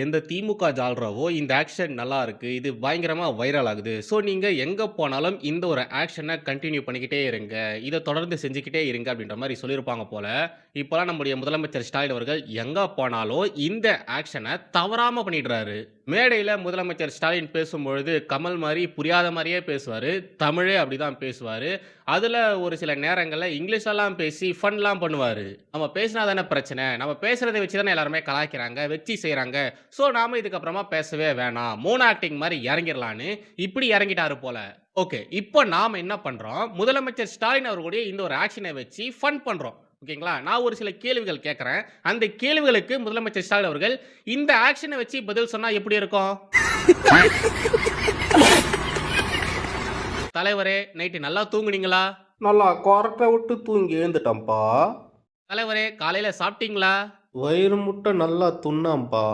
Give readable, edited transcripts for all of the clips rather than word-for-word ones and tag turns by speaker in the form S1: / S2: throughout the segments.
S1: எந்த திமுக ஜால்ராவோ இந்த ஆக்ஷன் நல்லா இருக்கு. இது பயங்கரமா வைரல் ஆகுது. ஸோ நீங்க எங்க போனாலும் இந்த ஒரு ஆக்ஷன கன்டின்யூ பண்ணிக்கிட்டே இருங்க. இத தொடர்ந்து செஞ்சுக்கிட்டே இருங்க அப்படின்ற மாரி சொல்லியிருப்பாங்க போல. இப்பலாம் நம்முடைய முதலமைச்சர் ஸ்டாலின் அவர்கள் எங்க போனாலும் இந்த ஆக்ஷன தவறாம பண்ணிடுறாரு. மேடையில முதலமைச்சர் ஸ்டாலின் பேசும்பொழுது கமல் மாரி புரியாத மாரியே பேசுவாரு. தமிழே அப்படிதான் பேசுவாரு. அதுல ஒரு சில நேரங்கள்ல இங்கிலீஷ்லலாம் பேசி ஃபன்லாம் பண்ணுவாரு. நம்ம பேசினா தானே பிரச்சனை. நம்ம பேசுறத வச்சு தானே எல்லாருமே கலாய்க்கிறாங்க, வச்சு செய்றாங்க. ஸோ நாம இதுக்கப்புறமா பேசவே வேணாம். மோனோ ஆக்டிங் மாரி இறங்கிரலான்னு இப்படி இறங்கிட்டாரு போல. ஓகே. இப்போ நாம என்ன பண்றோம்? முதலமைச்சர் ஸ்டாலின் அவர்களுடைய இந்த ஒரு ஆக்ஷன வச்சு ஃபன் பண்றோம். ஓகேங்களா? நான் ஒரு சில கேள்விகள் கேட்கிறேன். அந்த கேள்விகளுக்கு முதலமைச்சர் ஸ்டாலின் அவர்கள் இந்த ஆக்ஷன வச்சு பதில் சொன்னா எப்படி இருக்கும்? தலைவரே, நைட்டு நல்லா தூங்குனீங்களா?
S2: நல்லா கொரட்டை விட்டு தூங்கி எழுந்துட்டேன்ப்பா.
S1: தலைவரே, காலையில சாப்பிட்டீங்களா?
S2: வயிறு முட்டை நல்லா துண்ணாம்பா.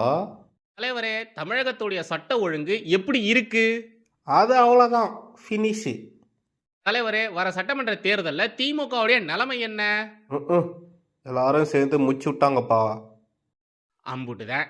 S1: தலைவரே, தமிழகத்துடைய சட்ட ஒழுங்கு எப்படி இருக்கு?
S2: அது அவ்வளோதான், ஃபினிஷு.
S1: தலைவரே, வர சட்டமன்ற தேர்தல்ல திமுகவுடைய நிலைமை என்ன?
S2: எல்லாரும் சேர்ந்து முச்சு விட்டாங்கப்பா.
S1: அம்புட்டுதான்.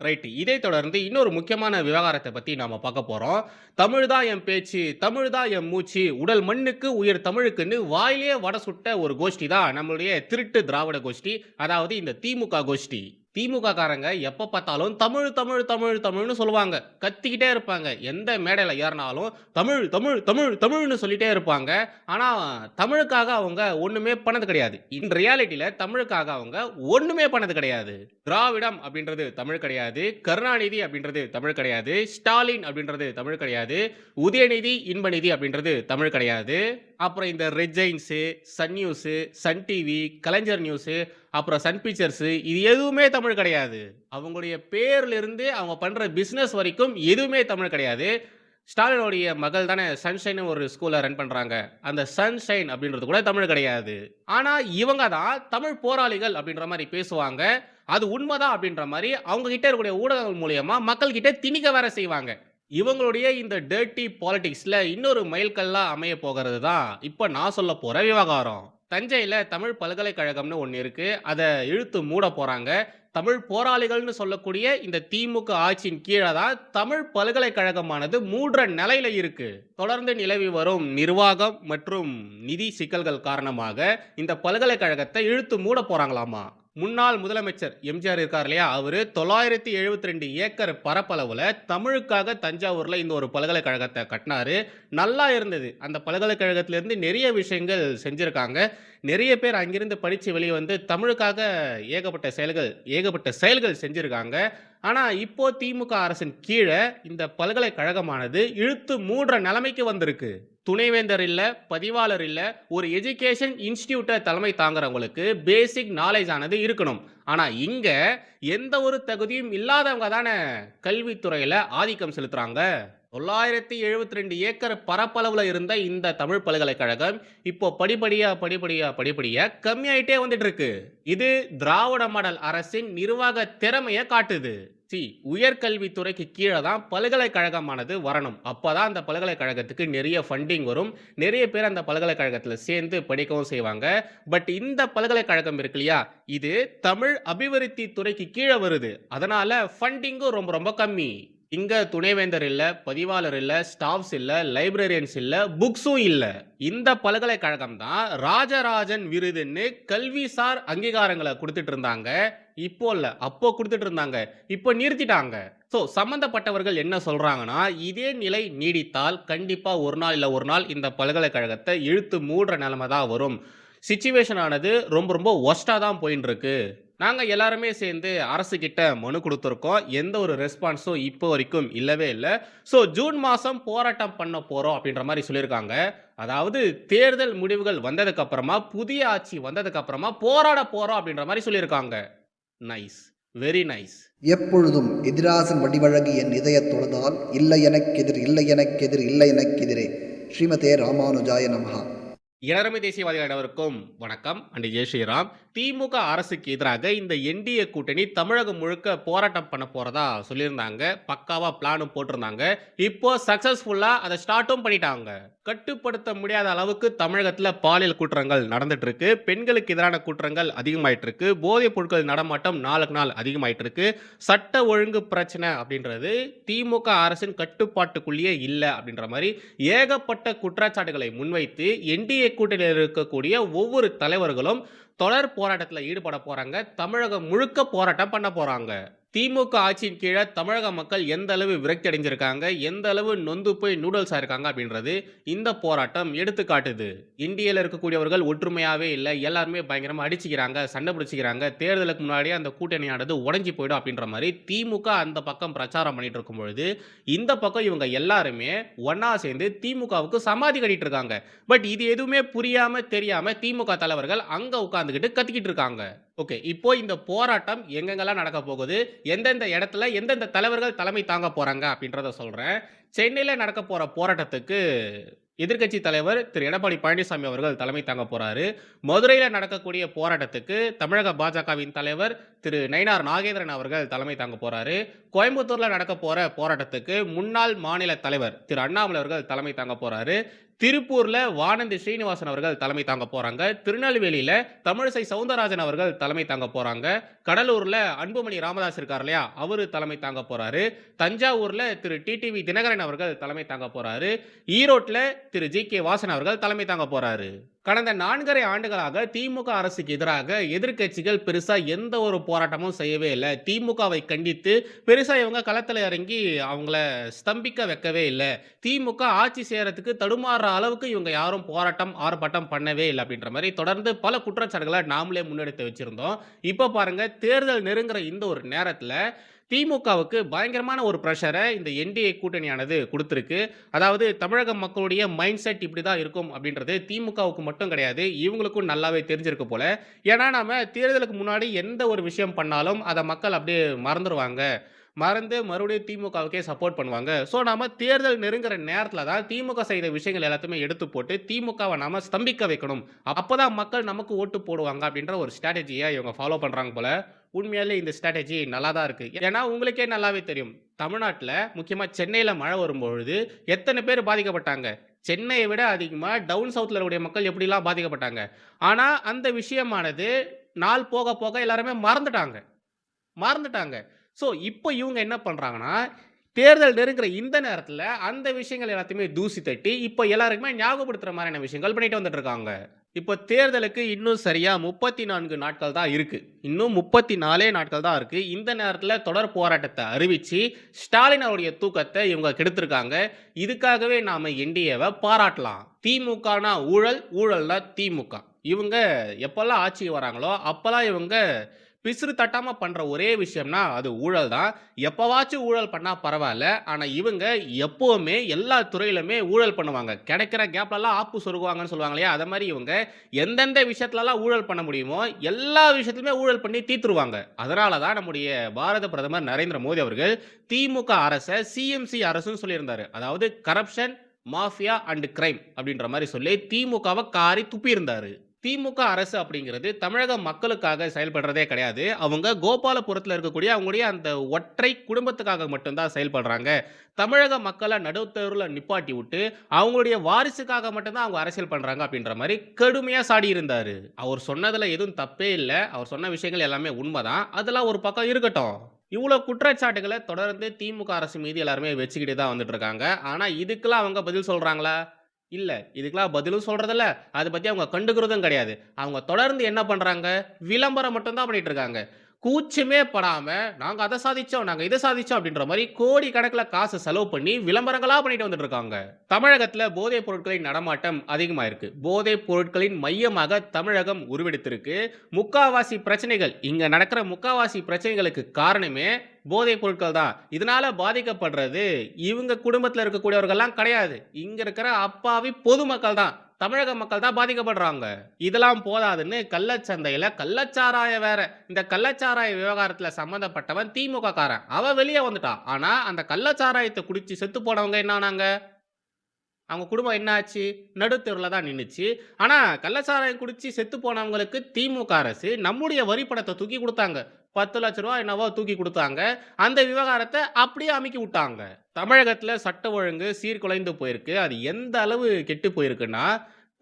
S1: ரைட். இதை தொடர்ந்து இன்னொரு முக்கியமான விவகாரத்தை பத்தி நாம பார்க்க போறோம். தமிழ் தான் என் பேச்சு, தமிழ் தான் என் மூச்சு, உடல் மண்ணுக்கு உயிர் தமிழுக்குன்னு வாயிலே வடை சுட்ட ஒரு கோஷ்டி தான் நம்மளுடைய திருட்டு திராவிட கோஷ்டி. அதாவது இந்த திமுக கோஷ்டி. திமுக காரங்க எப்ப பார்த்தாலும் தமிழ் தமிழ் தமிழ் தமிழ்னு சொல்லுவாங்க. கத்திக்கிட்டே இருப்பாங்க. எந்த மேடையில ஏறினாலும் தமிழ் தமிழ் தமிழ் தமிழ்னு சொல்லிட்டே இருப்பாங்க. ஆனா தமிழுக்காக அவங்க ஒண்ணுமே பண்ணது கிடையாது. இன் ரியாலிட்டியில தமிழுக்காக அவங்க ஒண்ணுமே பண்ணது கிடையாது. திராவிடம் அப்படின்றது தமிழ் கிடையாது. கருணாநிதி அப்படின்றது தமிழ் கிடையாது. ஸ்டாலின் அப்படின்றது தமிழ் கிடையாது. உதயநிதி, இன்பநிதி அப்படின்றது தமிழ் கிடையாது. அப்புறம் இந்த red ஜெயின்ஸு, Sun news, Sun TV, கலைஞர் நியூஸு, அப்புறம் சன் பிக்சர்ஸு, இது எதுவுமே தமிழ் கிடையாது. அவங்களுடைய பேர்ல இருந்து அவங்க பண்ற பிசினஸ் வரைக்கும் எதுவுமே தமிழ் கிடையாது. ஸ்டாலினுடைய மகள் தானே சன்ஷைன் ஒரு ஸ்கூலை ரன் பண்றாங்க. அந்த சன்ஷைன் அப்படின்றது கூட தமிழ் கிடையாது. ஆனா இவங்க தான் தமிழ் போராளிகள் அப்படின்ற மாதிரி பேசுவாங்க. அது உண்மைதான் அப்படின்ற மாதிரி அவங்க கிட்ட இருக்கக்கூடிய ஊடகங்கள் மூலியமா மக்கள் கிட்ட திணிக்க வேற செய்வாங்க. இவங்களுடைய இந்த டர்ட்டி பாலிடிக்ஸ்ல இன்னொரு மைல்கல்லா அமைய போகிறது தான் இப்ப நான் சொல்ல போற விவகாரம். தஞ்சையில தமிழ் பல்கலைக்கழகம்னு ஒன்று இருக்கு. அதை இழுத்து மூட போறாங்க. தமிழ் போராளிகள்னு சொல்லக்கூடிய இந்த திமுக ஆட்சியின் கீழே தான் தமிழ் பல்கலைக்கழகமானது மூடுற நிலையில இருக்கு. தொடர்ந்து நிலவி வரும் நிர்வாகம் மற்றும் நிதி சிக்கல்கள் காரணமாக இந்த பல்கலைக்கழகத்தை இழுத்து மூட போறாங்களாமா. முன்னாள் முதலமைச்சர் எம்ஜிஆர் இருக்கார் இல்லையா, அவரு 972 ஏக்கர் பரப்பளவுல தமிழுக்காக தஞ்சாவூர்ல இந்த ஒரு பல்கலைக்கழகத்தை கட்டினாரு. நல்லா இருந்தது. அந்த பல்கலைக்கழகத்திலிருந்து நிறைய விஷயங்கள் செஞ்சிருக்காங்க. நிறைய பேர் அங்கிருந்து படிச்சு வெளியே வந்து தமிழுக்காக ஏகப்பட்ட செயல்கள் செஞ்சிருக்காங்க. ஆனா இப்போ திமுக அரசின் கீழே இந்த பல்கலைக்கழகமானது இழுத்து மூடுற நிலைமைக்கு வந்திருக்கு. துணைவேந்தர் இல்ல, பதிவாளர் இல்ல, ஒரு எஜுகேஷன் இன்ஸ்டிடியூட்டை தலைமை தாங்குறவங்களுக்கு பேசிக் நாலேஜ் ஆனது இருக்கணும். ஆனா இங்க எந்த ஒரு தகுதியும் இல்லாதவங்க தானே கல்வித்துறையில ஆதிக்கம் செலுத்துறாங்க. 972 ஏக்கர் பரப்பளவுல இருந்த இந்த தமிழ் பல்கலைக்கழகம் இப்போ படிப்படியா கம்மியாயிட்டே வந்துட்டு இருக்கு. இது திராவிட மாடல் அரசின் நிர்வாக திறமையை காட்டுது. உயர்கல்வித்துறைக்கு கீழே தான் பல்கலைக்கழகமானது வரணும். அப்பதான் அந்த பல்கலைக்கழகத்துக்கு நிறைய ஃபண்டிங் வரும். நிறைய பேர் அந்த பல்கலைக்கழகத்தில் சேர்ந்து படிக்கவும் செய்வாங்க. பட் இந்த பல்கலைக்கழகம் இருக்கு இல்லையா, இது தமிழ் அபிவிருத்தி துறைக்கு கீழே வருது. அதனால ஃபண்டிங்கும் ரொம்ப ரொம்ப கம்மி. இங்க துணைவேந்தர் இல்ல, பதிவாளர் இல்ல, ஸ்டாஃப்ஸ் இல்ல, லைப்ரரியன்ஸ் இல்ல, புக்ஸும் இல்ல. இந்த பல்கலைக்கழகம் தான் ராஜராஜன் விருதுன்னு கல்விசார் அங்கீகாரங்களை கொடுத்துட்டு இருந்தாங்க. இப்போ இல்ல, அப்போ கொடுத்துட்டு இருந்தாங்க. இப்போ நிறுத்திட்டாங்க. சோ சம்பந்தப்பட்டவர்கள் என்ன சொல்றாங்கன்னா, இதே நிலை நீடித்தால் கண்டிப்பா ஒரு நாள் இல்ல ஒரு நாள் இந்த பல்கலைக்கழகத்தை இழுத்து மூடுற நிலைமை தான் வரும். சிச்சுவேஷன் ஆனது ரொம்ப ரொம்ப ஒஸ்டா தான் போயிட்டு இருக்கு. நாங்க எல்லாருமே சேர்ந்து அரசு கிட்ட மனு கொடுத்துருக்கோம். எந்த ஒரு ரெஸ்பான்ஸும் இப்போ வரைக்கும் இல்லவே இல்லை. ஸோ ஜூன் மாதம் போராட்டம் பண்ண போகிறோம் அப்படின்ற மாதிரி சொல்லியிருக்காங்க. அதாவது தேர்தல் முடிவுகள் வந்ததுக்கு அப்புறமா, புதிய ஆட்சி வந்ததுக்கு அப்புறமா போராட போகிறோம் அப்படின்ற மாதிரி சொல்லியிருக்காங்க. Nice, very nice.
S3: எப்பொழுதும் எதிராசன் வடிவழகு என் இதய தொழுதால் இல்லை எனக்கெதிர் இல்லை எனக்கெதிர் இல்லை எனக்கெதிரே. ஸ்ரீமதே ராமானுஜாய நமஹா.
S1: இளரமை தேசியவாதிகள் அனைவருக்கும் வணக்கம் அண்ட் ஜெய் ஸ்ரீராம். திமுக அரசுக்கு எதிராக இந்த என்டிஏ கூட்டணி தமிழகம் முழுக்க போராட்டம் பண்ண போறதா சொல்லியிருந்தாங்க. பக்காவா பிளானும் போட்டிருந்தாங்க. இப்போ சக்சஸ்ஃபுல்லா அதை ஸ்டார்ட்டும் பண்ணிட்டாங்க. கட்டுப்படுத்த முடியாத அளவுக்கு தமிழகத்துல பாலியல் குற்றங்கள் நடந்துட்டு இருக்கு. பெண்களுக்கு எதிரான குற்றங்கள் அதிகமாயிட்டு இருக்கு. போதைப் பொருட்கள் நடமாட்டம் நாளுக்கு நாள் அதிகமாயிட்டு இருக்கு. சட்ட ஒழுங்கு பிரச்சனை அப்படின்றது திமுக அரசின் கட்டுப்பாட்டுக்குள்ளேயே இல்லை அப்படின்ற மாதிரி ஏகப்பட்ட குற்றச்சாட்டுகளை முன்வைத்து என்டிஏ கூட்டணியில் இருக்கக்கூடிய ஒவ்வொரு தலைவர்களும் தொடர் போராட்டத்தில் ஈடுபட போறாங்க. தமிழகம் முழுக்க போராட்டம் பண்ண போறாங்க. திமுக ஆட்சியின் கீழே தமிழக மக்கள் எந்த அளவு விரக்தி அடைஞ்சிருக்காங்க, எந்த அளவு நொந்து போய் நூடல்ஸா இருக்காங்க அப்படின்றது இந்த போராட்டம் எடுத்து காட்டுது. இந்தியாவில் இருக்கக்கூடியவர்கள் ஒற்றுமையாவே இல்லை, எல்லாருமே பயங்கரமா அடிச்சுக்கிறாங்க, சண்டை பிடிச்சிக்கிறாங்க. தேர்தலுக்கு முன்னாடியே அந்த கூட்டணியானது உடைஞ்சு போயிடும் அப்படின்ற மாதிரி திமுக அந்த பக்கம் பிரச்சாரம் பண்ணிட்டு இருக்கும் பொழுது, இந்த பக்கம் இவங்க எல்லாருமே ஒன்னா சேர்ந்து திமுகவுக்கு சமாதி கட்டிட்டு இருக்காங்க. பட் இது எதுவுமே புரியாம தெரியாம திமுக தலைவர்கள் அங்க உட்கார்ந்துகிட்டு கத்திக்கிட்டு இருக்காங்க. ஓகே, இப்போ இந்த போராட்டம் எங்கெங்கெல்லாம் நடக்க போகுது, எந்தெந்த இடத்துல எந்தெந்த தலைவர்கள் தலைமை தாங்க போறாங்க அப்படின்றத சொல்றேன். சென்னையில் நடக்க போற போராட்டத்துக்கு எதிர்க்கட்சி தலைவர் திரு எடப்பாடி பழனிசாமி அவர்கள் தலைமை தாங்க போறாரு. மதுரையில் நடக்கக்கூடிய போராட்டத்துக்கு தமிழக பாஜகவின் தலைவர் திரு நயினார் நாகேந்திரன் அவர்கள் தலைமை தாங்க போறாரு. கோயம்புத்தூர்ல நடக்க போற போராட்டத்துக்கு முன்னாள் மாநில தலைவர் திரு அண்ணாமலை அவர்கள் தலைமை தாங்க போறாரு. திருப்பூர்ல வானந்தி ஸ்ரீனிவாசன் அவர்கள் தலைமை தாங்க போறாங்க. திருநெல்வேலியில தமிழிசை சவுந்தரராஜன் அவர்கள் தலைமை தாங்க போறாங்க. கடலூர்ல அன்புமணி ராமதாஸ் இருக்கார் இல்லையா, அவரு தலைமை தாங்க போறாரு. தஞ்சாவூர்ல திரு டிடிவி தினகரன் அவர்கள் தலைமை தாங்க போறாரு. ஈரோட்ல திரு ஜி.கே. வாசன் அவர்கள் தலைமை தாங்க போறாரு. கடந்த 4.5 ஆண்டுகளாக திமுக அரசுக்கு எதிராக எதிர்க்கட்சிகள் பெருசா எந்த ஒரு போராட்டமும் செய்யவே இல்லை. திமுகவை கண்டித்து பெருசா இவங்க களத்தில் இறங்கி அவங்கள ஸ்தம்பிக்க வைக்கவே இல்லை. திமுக ஆட்சி செய்யறதுக்கு தடுமாறுற அளவுக்கு இவங்க யாரும் போராட்டம் ஆர்ப்பாட்டம் பண்ணவே இல்லை அப்படின்ற மாதிரி தொடர்ந்து பல குற்றச்சாட்டுகளை நாமளே முன்னெடுத்து வச்சிருந்தோம். இப்போ பாருங்க, தேர்தல் நெருங்குற இந்த ஒரு நேரத்தில் திமுகவுக்கு பயங்கரமான ஒரு பிரஷரை இந்த என்டிஏ கூட்டணியானது கொடுத்துருக்கு. அதாவது தமிழக மக்களுடைய மைண்ட் செட் இப்படி தான் இருக்கும் அப்படின்றது திமுகவுக்கு மட்டும் கிடையாது, இவங்களுக்கும் நல்லாவே தெரிஞ்சிருக்கு போல. ஏன்னா நாம தேர்தலுக்கு முன்னாடி எந்த ஒரு விஷயம் பண்ணாலும் அதை மக்கள் அப்படியே மறந்துடுவாங்க, மறந்து மறுபடியும் திமுகவுக்கே சப்போர்ட் பண்ணுவாங்க. ஸோ நாம தேர்தல் நெருங்குற நேரத்தில் தான் திமுக செய்த விஷயங்கள் எல்லாத்தையுமே எடுத்து போட்டு திமுகவை நாம ஸ்தம்பிக்க வைக்கணும், அப்பதான் மக்கள் நமக்கு ஓட்டு போடுவாங்க அப்படின்ற ஒரு ஸ்ட்ராட்டஜியை இவங்க ஃபாலோ பண்றாங்க போல. உண்மையாலே இந்த ஸ்ட்ராட்டஜி நல்லா தான் இருக்கு. ஏன்னா உங்களுக்கே நல்லாவே தெரியும், தமிழ்நாட்டில் முக்கியமாக சென்னையில் மழை வரும்பொழுது எத்தனை பேர் பாதிக்கப்பட்டாங்க. சென்னையை விட அதிகமாக டவுன் சவுத்தில் இருக்கக்கூடிய மக்கள் எப்படிலாம் பாதிக்கப்பட்டாங்க. ஆனால் அந்த விஷயமானது நாள் போக போக எல்லாருமே மறந்துட்டாங்க. ஸோ இப்போ இவங்க என்ன பண்ணுறாங்கன்னா, தேர்தல் நெருங்குற இந்த நேரத்தில் அந்த விஷயங்கள் எல்லாத்தையுமே தூசி தட்டி இப்போ எல்லாருக்குமே ஞாபகப்படுத்துகிற மாதிரியான விஷயங்கள் பண்ணிட்டு வந்துட்டு இருக்காங்க. இப்போ தேர்தலுக்கு இன்னும் சரியா 34 நாட்கள் தான் இருக்கு. இன்னும் 34 நாட்கள் தான் இருக்கு. இந்த நேரத்தில் தொடர் போராட்டத்தை அறிவிச்சு ஸ்டாலின் அவருடைய தூக்கத்தை இவங்க கெடுத்திருக்காங்க. இதுக்காகவே நாம என்டிஏவை பாராட்டலாம். திமுகனா ஊழல், ஊழல்னா திமுக. இவங்க எப்பெல்லாம் ஆட்சிக்கு வராங்களோ அப்பெல்லாம் இவங்க பிசுறு தட்டாம பண்ற ஒரே விஷயம்னா அது ஊழல் தான். எப்பவாச்சும் ஊழல் பண்ணா பரவாயில்ல, ஆனா இவங்க எப்பவுமே எல்லா துறையிலுமே ஊழல் பண்ணுவாங்க. கிடைக்கிற கேப்லலாம் ஆப்பு சொருகுவாங்கன்னு சொல்லுவாங்க இல்லையா, அதை மாதிரி இவங்க எந்தெந்த விஷயத்துலலாம் ஊழல் பண்ண முடியுமோ எல்லா விஷயத்துலையுமே ஊழல் பண்ணி தீர்த்துருவாங்க. அதனால தான் நம்முடைய பாரத பிரதமர் நரேந்திர மோடி அவர்கள் திமுக அரசை சிஎம்சி அரசுன்னு சொல்லியிருந்தாரு. அதாவது கரப்ஷன், மாஃபியா அண்ட் கிரைம் அப்படின்ற மாதிரி சொல்லி திமுகவை காரி துப்பி இருந்தாரு. திமுக அரசு அப்படிங்கிறது தமிழக மக்களுக்காக செயல்படுறதே கிடையாது. அவங்க கோபாலபுரத்தில் இருக்கக்கூடிய அவங்களுடைய அந்த ஒற்றை குடும்பத்துக்காக மட்டும்தான் செயல்படுறாங்க. தமிழக மக்களை நடுத்தருவில் நிப்பாட்டி விட்டு அவங்களுடைய வாரிசுக்காக மட்டும்தான் அவங்க அரசியல் பண்றாங்க அப்படின்ற மாதிரி கடுமையா சாடி இருந்தாரு. அவர் சொன்னதுல எதுவும் தப்பே இல்லை. அவர் சொன்ன விஷயங்கள் எல்லாமே உண்மைதான். அதெல்லாம் ஒரு பக்கம் இருக்கட்டும். இவ்வளவு குற்றச்சாட்டுகளை தொடர்ந்து திமுக அரசு மீது எல்லாருமே வச்சுக்கிட்டு தான் வந்துட்டு இருக்காங்க. ஆனா இதுக்கெல்லாம் அவங்க பதில் சொல்றாங்களா? இல்ல. இதுக்கெல்லாம் பதிலும் சொல்றதில்ல. அதை பத்தி அவங்க கண்டுக்கிறதும் கிடையாது. அவங்க தொடர்ந்து என்ன பண்றாங்க? விளம்பரம் மட்டும் தான் பண்ணிட்டு இருக்காங்க. கூச்சமே படாம நாங்க அதை சாதிச்சோம், நாங்க இதை சாதிச்சோம் அப்படின்ற மாதிரி கோடி கணக்கில் காசு செலவு பண்ணி விளம்பரங்களா பண்ணிட்டு வந்துட்டு இருக்காங்க. தமிழகத்துல போதைப் பொருட்களின் நடமாட்டம் அதிகமா இருக்கு. போதைப் பொருட்களின் மையமாக தமிழகம் உருவெடுத்திருக்கு. முக்காவாசி பிரச்சனைகள், இங்க நடக்கிற முக்காவாசி பிரச்சனைகளுக்கு காரணமே போதைப் பொருட்கள் தான். இதனால பாதிக்கப்படுறது இவங்க குடும்பத்தில் இருக்கக்கூடியவர்கள்லாம் கிடையாது. இங்க இருக்கிற அப்பாவி பொதுமக்கள் தான், தமிழக மக்கள் தான் பாதிக்கப்படுறாங்க. இதெல்லாம் போதாதுன்னு கள்ளச்சந்தையில கள்ளச்சாராய வேற. இந்த கள்ளச்சாராய விவகாரத்துல சம்பந்தப்பட்டவன் திமுக காரன், அவன் வெளியே வந்துட்டான். ஆனா அந்த கள்ளச்சாராயத்தை குடிச்சு செத்து போனவங்க என்ன ஆனாங்க? அவங்க குடும்பம் என்ன ஆச்சு? நடுத்தெருவுல தான் நின்னுச்சு. ஆனா கள்ளச்சாராயம் குடிச்சு செத்து போனவங்களுக்கு திமுக அரசு நம்முடைய வரி பணத்த தூக்கி குடுத்தாங்க. ரூ. 10,00,000 என்னவோ தூக்கி குடுத்தாங்க. அந்த விவகாரத்த அப்படியே அமுக்கி விட்டாங்க. தமிழகத்துல சட்ட ஒழுங்கு சீர்குலைந்து போயிருக்கு. அது எந்த அளவு கெட்டு போயிருக்குன்னா,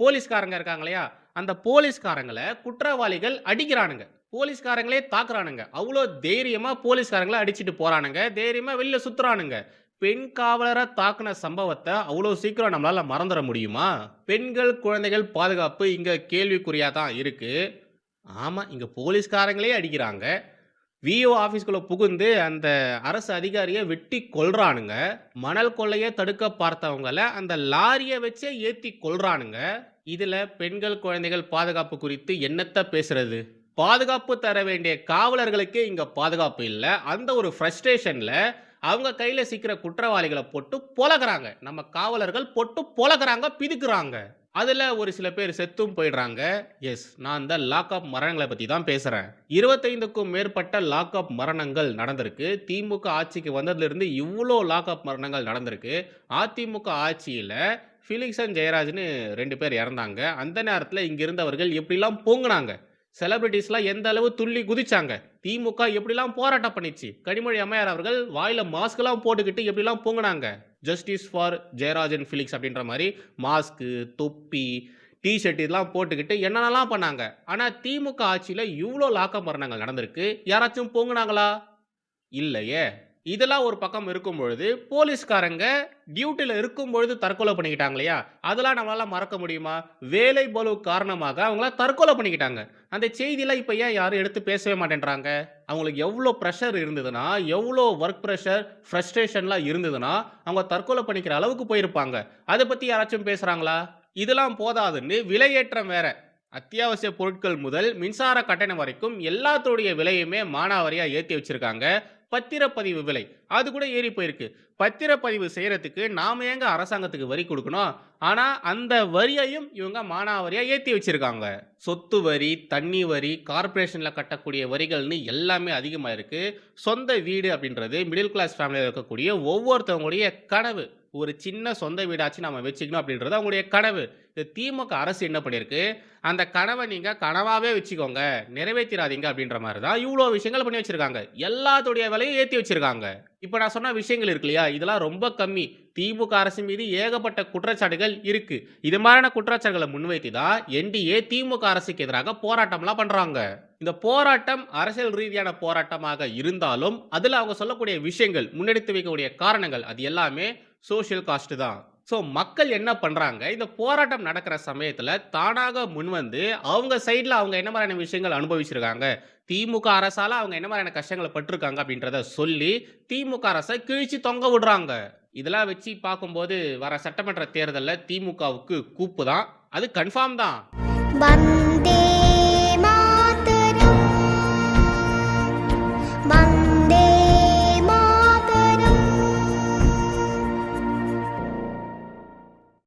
S1: போலீஸ்காரங்க இருக்காங்க இல்லையா? அந்த போலீஸ்காரங்கள குற்றவாளிகள் அடிக்கிறானுங்க. போலீஸ்காரங்களே தாக்குறானுங்க. அவ்ளோ தைரியமா போலீஸ்காரங்கள அடிச்சுட்டு போறானுங்க. தைரியமா வெளில சுத்துறானுங்க. பெண் காவலர தாக்குன சம்பவத்த அவ்ளோ சீக்கிரம் நம்மளால மறந்துற முடியுமா? பெண்கள், குழந்தைகள் பாதுகாப்பு இங்க கேள்விக்குறியா தான் இருக்கு. ஆமா, இங்க போலீஸ்காரங்களே அடிக்கிறாங்க. விஓ ஆபீஸ்க்குள்ள புகுந்து அந்த அரசு அதிகாரிய வெட்டி கொல்றானுங்க. மணல் கொள்ளைய தடுக்க பார்த்தவங்கள அந்த லாரிய வச்சே ஏத்தி கொல்றானுங்க. இதுல பெண்கள், குழந்தைகள் பாதுகாப்பு குறித்து என்னத்த பேசுறது? பாதுகாப்பு தர வேண்டிய காவலர்களுக்கே இங்க பாதுகாப்பு இல்ல. அந்த ஒரு ஃப்ரஸ்ட்ரேஷன்ல அவங்க கையில சிக்கிற குற்றவாளிகள போட்டு பொளக்குறாங்க. நம்ம காவலர்கள் போட்டு பொளக்குறாங்க, பிதுக்குறாங்க. அதுல ஒரு சில பேர் செத்தும் போயிடுறாங்க. எஸ், நான் இந்த லாக்அப் மரணங்கள பத்தி தான் பேசுறேன். 25க்கும் மேற்பட்ட லாக்அப் மரணங்கள் நடந்திருக்கு. திமுக ஆட்சிக்கு வந்ததிலிருந்து இவ்ளோ லாக்அப் மரணங்கள் நடந்திருக்கு. அதிமுக ஆட்சியில பிலிக்சன் ஜெயராஜ்னு 2 பேர் இறந்தாங்க. அந்த நேரத்துல இங்க இருந்தவர்கள் எப்படிலாம் பொங்குனாங்க. செலிபிரிட்டீஸ்லாம் எந்த அளவு துள்ளி குதிச்சாங்க. திமுக எப்படிலாம் போராட்டம் பண்ணிச்சு. கனிமொழி அம்மையார் அவர்கள் வாயில மாஸ்க்லாம் போட்டுக்கிட்டு எப்படிலாம் பொங்குனாங்க. ஜஸ்டிஸ் ஃபார் ஜெயராஜ் அண்ட் பிலிக்ஸ் அப்படின்ற மாரி மாஸ்க்கு, தொப்பி, டீ ஷர்ட் இதெல்லாம் போட்டுக்கிட்டு என்னென்னலாம் பண்ணாங்க. ஆனா திமுக ஆட்சியில இவ்ளோ லாக்அப் மரணங்கள் நடந்திருக்கு. யாராச்சும் பொங்குனாங்களா? இல்லையே! இதெல்லாம் ஒரு பக்கம் இருக்கும் பொழுது, போலீஸ்காரங்க டியூட்டில இருக்கும் பொழுது தற்கொலை பண்ணிக்கிட்டாங்க இல்லையா? அதெல்லாம் நம்மளால மறக்க முடியுமா? வேலை பளு காரணமாக அவங்கள தற்கொலை பண்ணிக்கிட்டாங்க. அந்த செய்திலாம் இப்ப ஏன் யாரும் எடுத்து பேசவே மாட்டேன்றாங்க? அவங்களுக்கு எவ்ளோ பிரஷர் இருந்ததுன்னா, எவ்ளோ வொர்க் பிரஷர், ஃப்ரஸ்ட்ரேஷன்லாம் இருந்ததுன்னா, அவங்க தற்கொலை பண்ணிக்கிற அளவுக்கு போயிருப்பாங்க. அத பத்தி யாராச்சும் பேசுறாங்களா? இதெல்லாம் போதாதுன்னு விலையேற்றம் வேற. அத்தியாவசிய பொருட்கள் முதல் மின்சார கட்டணம் வரைக்கும் எல்லாத்துடைய விலையுமே மானாவாரியா ஏத்தி வச்சிருக்காங்க. பத்திரப்பதிவு விலை அது கூட ஏறி போயிருக்கு. பத்திரப்பதிவு செய்யறதுக்கு நாம ஏங்க அரசாங்கத்துக்கு வரி கொடுக்கணும்? ஆனா அந்த வரியையும் இவங்க மானாவாரியா ஏத்தி வச்சிருக்காங்க. சொத்து வரி, தண்ணி வரி, கார்ப்பரேஷன்ல கட்டக்கூடிய வரிகள்னு எல்லாமே அதிகமா இருக்கு. சொந்த வீடு அப்படின்றது மிடில் கிளாஸ் ஃபேமிலியில இருக்கக்கூடிய ஒவ்வொருத்தவங்களுடைய கனவு. ஒரு சின்ன சொந்த வீடாச்சும் நாம வச்சுக்கணும் அப்படின்றது அவங்களுடைய கனவு. இந்த திமுக அரசு என்ன பண்ணிருக்கு? அந்த கனவை நீங்க கனவாவே வச்சுக்கோங்க, நிறைவேத்திராதீங்க அப்படின்ற மாதிரி தான் இவ்ளோ விஷயங்கள் பண்ணி வச்சிருக்காங்க. எல்லாத்துடைய விலையும் ஏத்தி வச்சிருக்காங்க. இப்ப நான் சொன்ன விஷயங்கள் இருக்கு இல்லையா? இதெல்லாம் ரொம்ப கம்மி. திமுக அரசு மீது ஏகப்பட்ட குற்றச்சாட்டுகள் இருக்கு. இது மாதிரியான குற்றச்சாட்டுகளை முன்வைத்து தான் என்டிஏ திமுக அரசுக்கு எதிராக போராட்டம்லாம் பண்றாங்க. இந்த போராட்டம் அரசியல் ரீதியான போராட்டமாக இருந்தாலும் அதுல அவங்க சொல்லக்கூடிய விஷயங்கள், முன்னெடுத்து வைக்கக்கூடிய காரணங்கள் அது எல்லாமே சோஷியல் காஸ்ட் தான். ஸோ மக்கள் என்ன பண்றாங்க? இந்த போராட்டம் நடக்கிற சமயத்துல தானாக முன்வந்து அவங்க சைடுல அவங்க என்ன மாதிரியான விஷயங்கள் அனுபவிச்சிருக்காங்க, திமுக அரசால அவங்க என்ன மாதிரியான கஷ்டங்களை பட்டிருக்காங்க அப்படின்றத சொல்லி திமுக அரசை கிழிச்சு தொங்க விடுறாங்க. இதெல்லாம் வச்சு பார்க்கும்போது வர சட்டமன்ற தேர்தலில் திமுகவுக்கு கூப்பு தான். அது கன்ஃபார்ம் தான்.